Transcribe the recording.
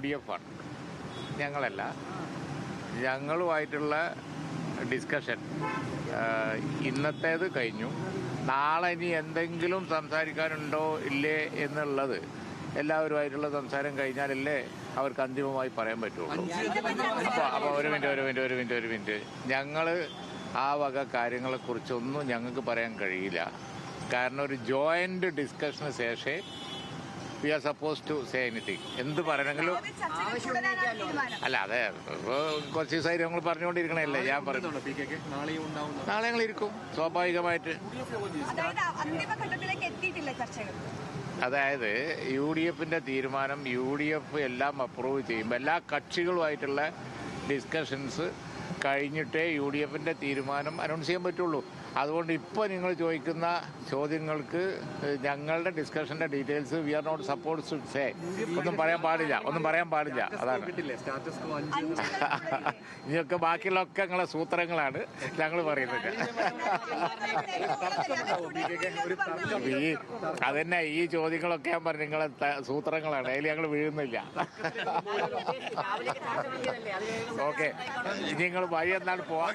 DF ആണ്, ഞങ്ങളല്ല. ഞങ്ങളുമായിട്ടുള്ള discussion ഇന്നത്തേത് കഴിഞ്ഞു. നാളെ ഇനി എന്തെങ്കിലും സംസാരിക്കാനുണ്ടോ ഇല്ലേ എന്നുള്ളത് എല്ലാവരുമായിട്ടുള്ള സംസാരം കഴിഞ്ഞാലല്ലേ അവർക്ക് അന്തിമമായി പറയാൻ പറ്റുള്ളൂ. അപ്പോൾ ഒരു മിനിറ്റ് ഞങ്ങൾ ആ വക കാര്യങ്ങളെക്കുറിച്ചൊന്നും ഞങ്ങൾക്ക് പറയാൻ കഴിയില്ല. കാരണം ഒരു ജോയിൻ്റ് ഡിസ്കഷന് ശേഷമേ we are supposed to say anything. എന്ത് പറയണമെങ്കിലും അല്ല, അതെ കുറച്ച് ദിവസമായിട്ട് ഞങ്ങൾ പറഞ്ഞുകൊണ്ടിരിക്കണല്ലേ. ഞാൻ പറഞ്ഞു നാളെ ഞങ്ങൾ ഇരിക്കും സ്വാഭാവികമായിട്ട്. അതായത് UDF തീരുമാനം UDF എല്ലാം അപ്രൂവ് ചെയ്യുമ്പോൾ എല്ലാ കക്ഷികളുമായിട്ടുള്ള ഡിസ്കഷൻസ് കഴിഞ്ഞിട്ടേ UDF തീരുമാനം അനൗൺസ് ചെയ്യാൻ പറ്റുള്ളൂ. അതുകൊണ്ട് ഇപ്പോൾ നിങ്ങൾ ചോദിക്കുന്ന ചോദ്യങ്ങൾക്ക് ഞങ്ങളുടെ ഡിസ്കഷൻ്റെ details we are not supposed to say. ഒന്നും പറയാൻ പാടില്ല. അതാണ് ഇനിയൊക്കെ ബാക്കിയുള്ളതൊക്കെ നിങ്ങളെ സൂത്രങ്ങളാണ് ഞങ്ങൾ പറയുന്നത്. അതന്നെ ഈ ചോദ്യങ്ങളൊക്കെ ഞാൻ പറഞ്ഞു നിങ്ങളെ സൂത്രങ്ങളാണ്, അതിൽ ഞങ്ങൾ വീഴുന്നില്ല. ഓക്കെ, ഇനി നിങ്ങൾ വഴി എന്താണ് പോവാ.